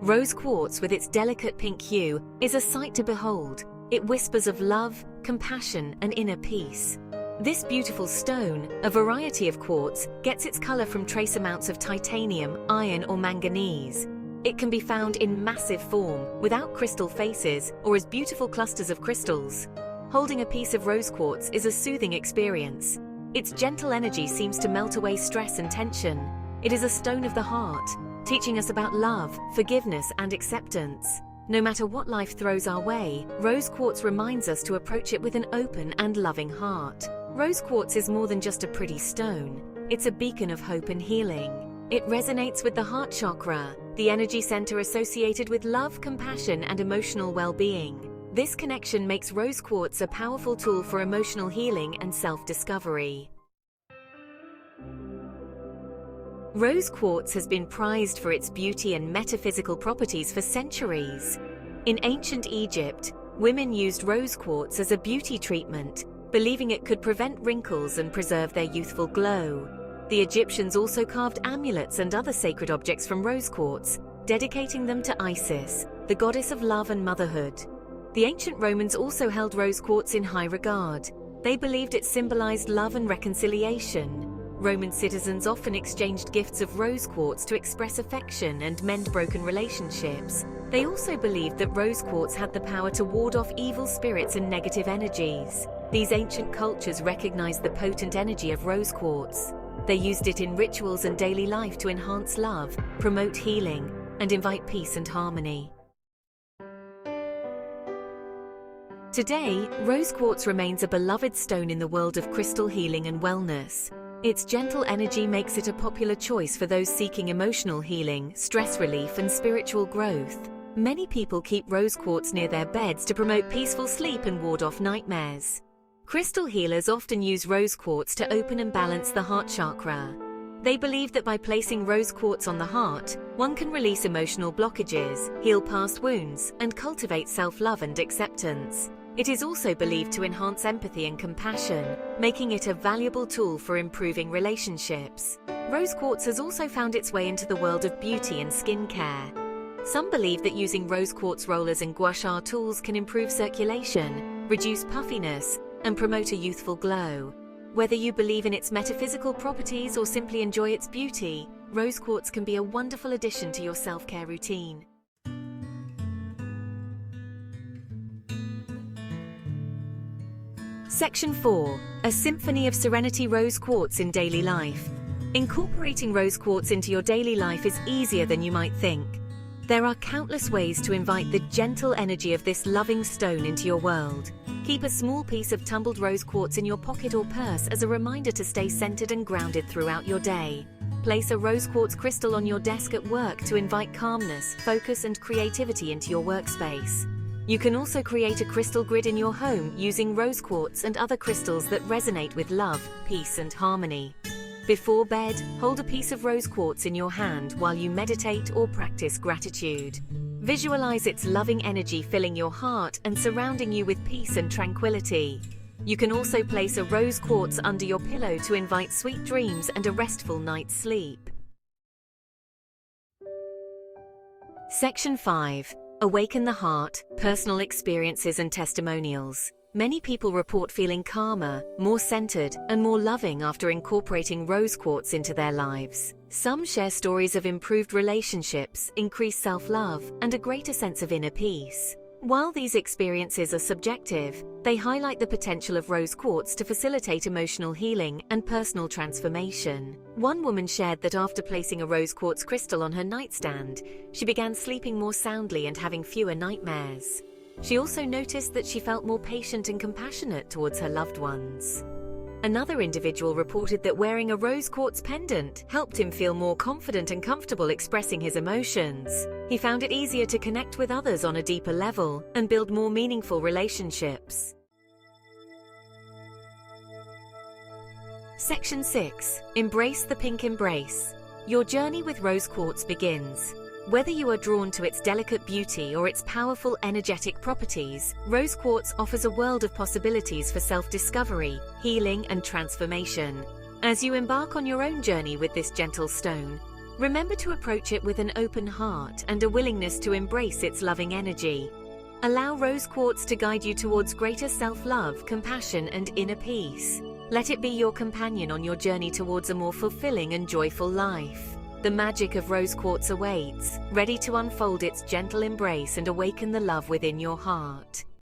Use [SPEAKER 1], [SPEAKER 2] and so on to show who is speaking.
[SPEAKER 1] Rose quartz, with its delicate pink hue, is a sight to behold. It whispers of love, compassion, and inner peace. This beautiful stone, a variety of quartz, gets its color from trace amounts of titanium, iron, or manganese. It can be found in massive form, without crystal faces, or as beautiful clusters of crystals. Holding a piece of rose quartz is a soothing experience. Its gentle energy seems to melt away stress and tension. It is a stone of the heart, teaching us about love, forgiveness, and acceptance. No matter what life throws our way, rose quartz reminds us to approach it with an open and loving heart. Rose quartz is more than just a pretty stone. It's a beacon of hope and healing. It resonates with the heart chakra, the energy center associated with love, compassion, and emotional well-being. This connection makes rose quartz a powerful tool for emotional healing and self-discovery. Rose quartz has been prized for its beauty and metaphysical properties for centuries. In ancient Egypt, women used rose quartz as a beauty treatment, believing it could prevent wrinkles and preserve their youthful glow. The Egyptians also carved amulets and other sacred objects from rose quartz, dedicating them to Isis, the goddess of love and motherhood. The ancient Romans also held rose quartz in high regard. They believed it symbolized love and reconciliation. Roman citizens often exchanged gifts of rose quartz to express affection and mend broken relationships. They also believed that rose quartz had the power to ward off evil spirits and negative energies. These ancient cultures recognized the potent energy of rose quartz. They used it in rituals and daily life to enhance love, promote healing, and invite peace and harmony. Today, rose quartz remains a beloved stone in the world of crystal healing and wellness. Its gentle energy makes it a popular choice for those seeking emotional healing, stress relief, and spiritual growth. Many people keep rose quartz near their beds to promote peaceful sleep and ward off nightmares. Crystal healers often use rose quartz to open and balance the heart chakra. They believe that by placing rose quartz on the heart, one can release emotional blockages, heal past wounds, and cultivate self-love and acceptance. It is also believed to enhance empathy and compassion, making it a valuable tool for improving relationships. Rose quartz has also found its way into the world of beauty and skincare. Some believe that using rose quartz rollers and gua sha tools can improve circulation, reduce puffiness, and promote a youthful glow. Whether you believe in its metaphysical properties or simply enjoy its beauty, rose quartz can be a wonderful addition to your self-care routine. Section 4. A Symphony of Serenity Rose Quartz in Daily Life. Incorporating rose quartz into your daily life is easier than you might think. There are countless ways to invite the gentle energy of this loving stone into your world. Keep a small piece of tumbled rose quartz in your pocket or purse as a reminder to stay centered and grounded throughout your day. Place a rose quartz crystal on your desk at work to invite calmness, focus, and creativity into your workspace. You can also create a crystal grid in your home using rose quartz and other crystals that resonate with love, peace, and harmony. Before bed, hold a piece of rose quartz in your hand while you meditate or practice gratitude. Visualize its loving energy filling your heart and surrounding you with peace and tranquility. You can also place a rose quartz under your pillow to invite sweet dreams and a restful night's sleep. Section 5. Awaken the Heart, Personal Experiences and Testimonials. Many people report feeling calmer, more centered, and more loving after incorporating rose quartz into their lives. Some share stories of improved relationships, increased self-love, and a greater sense of inner peace. While these experiences are subjective, they highlight the potential of rose quartz to facilitate emotional healing and personal transformation. One woman shared that after placing a rose quartz crystal on her nightstand, she began sleeping more soundly and having fewer nightmares. She also noticed that she felt more patient and compassionate towards her loved ones. Another individual reported that wearing a rose quartz pendant helped him feel more confident and comfortable expressing his emotions. He found it easier to connect with others on a deeper level and build more meaningful relationships. Section 6. Embrace the Pink Embrace. Your journey with rose quartz begins. Whether you are drawn to its delicate beauty or its powerful energetic properties, rose quartz offers a world of possibilities for self-discovery, healing, and transformation. As you embark on your own journey with this gentle stone, Remember to approach it with an open heart and a willingness to embrace its loving energy. Allow Rose Quartz to guide you towards greater self-love, compassion, and inner peace. Let it be your companion on your journey towards a more fulfilling and joyful life. The magic of Rose Quartz awaits, ready to unfold its gentle embrace and awaken the love within your heart.